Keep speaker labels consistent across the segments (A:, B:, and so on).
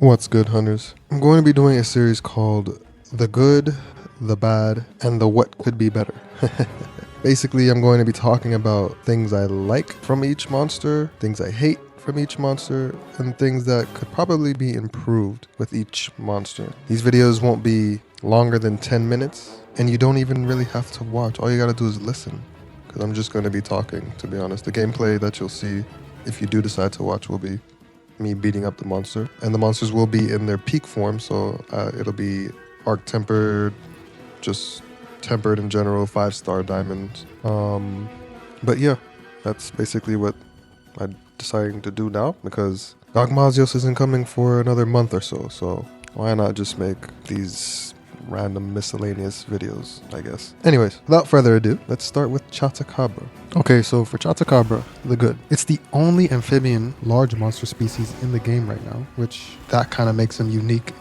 A: What's good, hunters? I'm going to be doing a series called The Good, The Bad, and The What Could Be Better. Basically, I'm going to be talking about things I like from each monster, things I hate from each monster, and things that could probably be improved with each monster. These videos won't be longer than 10 minutes, and you don't even really have to watch. All you gotta do is listen, because I'm just going to be talking, to be honest. The gameplay that you'll see, if you do decide to watch, will be me beating up the monster, and the monsters will be in their peak form, so it'll be arc tempered, just tempered in general, 5-star diamonds. But yeah, that's basically what I'm deciding to do now, because Gogmazios isn't coming for another month or so why not just make these random miscellaneous videos, I guess. Anyways, without further ado, let's start with Chatacabra. Okay, so for Chatacabra, the good. It's the only amphibian large monster species in the game right now, which that kind of makes him unique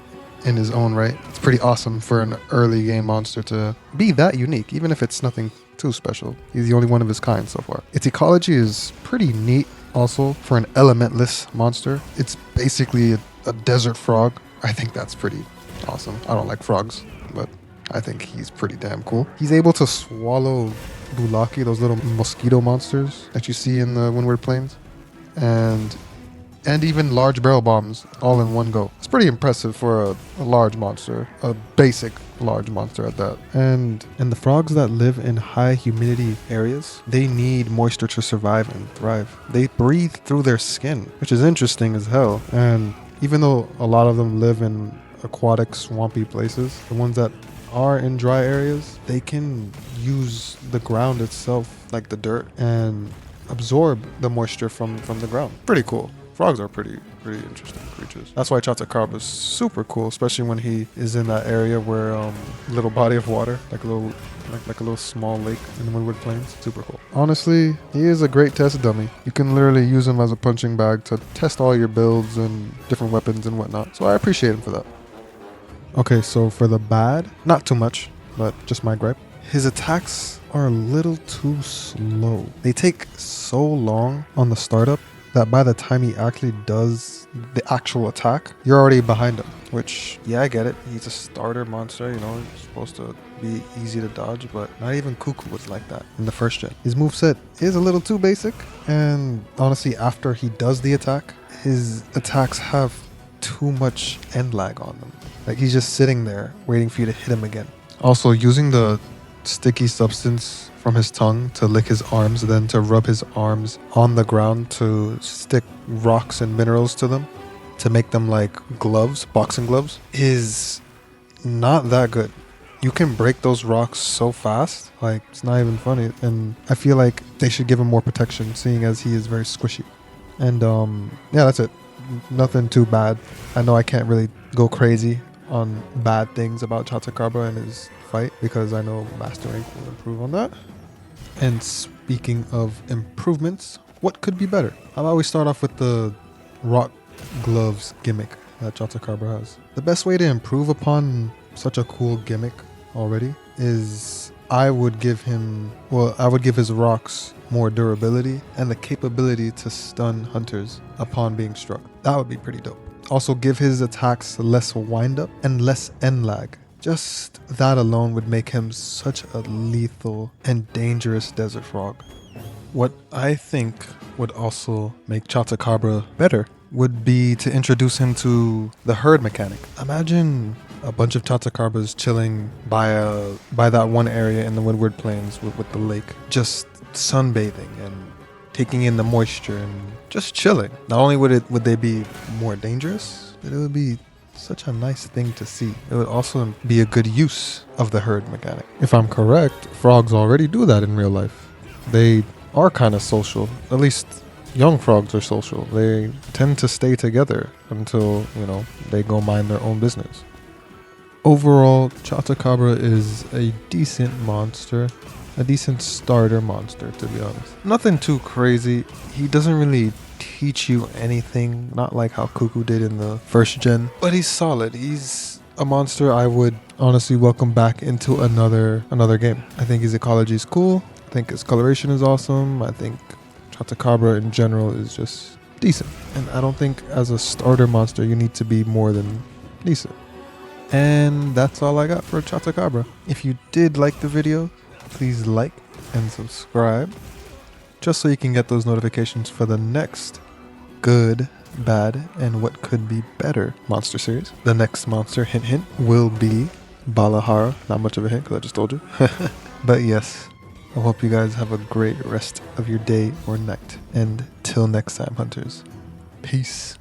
A: in his own right. It's pretty awesome for an early game monster to be that unique, even if it's nothing too special. He's the only one of his kind so far. Its ecology is pretty neat also for an elementless monster. It's basically a desert frog. I think that's pretty awesome. I don't like frogs, but I think he's pretty damn cool. He's able to swallow bulaki, those little mosquito monsters that you see in the Windward Plains, and even large barrel bombs all in one go. It's pretty impressive for a large monster, a basic large monster at that. And the frogs that live in high humidity areas, they need moisture to survive and thrive. They breathe through their skin, which is interesting as hell. And even though a lot of them live in aquatic, swampy places, the ones that are in dry areas, they can use the ground itself, like the dirt, and absorb the moisture from the ground. Pretty cool. Frogs are pretty interesting creatures. That's why Chatacabra is super cool, especially when he is in that area where little body of water, like a little small lake in the Windward Plains. Super cool. Honestly, he is a great test dummy. You can literally use him as a punching bag to test all your builds and different weapons and whatnot. So I appreciate him for that. Okay, so for the bad, not too much, but just my gripe. His attacks are a little too slow. They take so long on the startup that by the time he actually does the actual attack, you're already behind him. Which, yeah, I get it. He's a starter monster, you know, he's supposed to be easy to dodge, but not even Cuckoo was like that in the first gen. His moveset is a little too basic, and honestly, after he does the attack, his attacks have too much end lag on them. Like, he's just sitting there waiting for you to hit him again. Also, using the sticky substance from his tongue to lick his arms, then to rub his arms on the ground to stick rocks and minerals to them to make them like gloves, boxing gloves, is not that good. You can break those rocks so fast, like, it's not even funny. And I feel like they should give him more protection, seeing as he is very squishy. And yeah, that's it. Nothing too bad. I know I can't really go crazy on bad things about Chatacabra and his fight, because I know Master Rank will improve on that. And speaking of improvements, what could be better? I'll always start off with the rock gloves gimmick that Chatacabra has. The best way to improve upon such a cool gimmick already is I would give his rocks more durability and the capability to stun hunters upon being struck. That would be pretty dope. Also, give his attacks less wind-up and less end lag. Just that alone would make him such a lethal and dangerous desert frog. What I think would also make Chatacabra better would be to introduce him to the herd mechanic. Imagine a bunch of Chatacabras chilling by that one area in the Windward Plains with the lake, just sunbathing and taking in the moisture and just chilling. Not only would they be more dangerous, but it would be such a nice thing to see. It would also be a good use of the herd mechanic. If I'm correct, frogs already do that in real life. They are kind of social. At least young frogs are social. They tend to stay together until, they go mind their own business. Overall, Chatacabra is a decent monster. A decent starter monster, to be honest. Nothing too crazy. He doesn't really teach you anything, not like how Cuckoo did in the first gen, but he's solid. He's a monster I would honestly welcome back into another game. I think his ecology is cool. I think his coloration is awesome. I think Chatacabra in general is just decent. And I don't think as a starter monster you need to be more than decent. And that's all I got for Chatacabra. If you did like the video, please like and subscribe, just so you can get those notifications for the next good, bad, and what could be better monster series. The next monster, hint hint, will be Balahara. Not much of a hint because I just told you. But yes, I hope you guys have a great rest of your day or night. And till next time, hunters. Peace.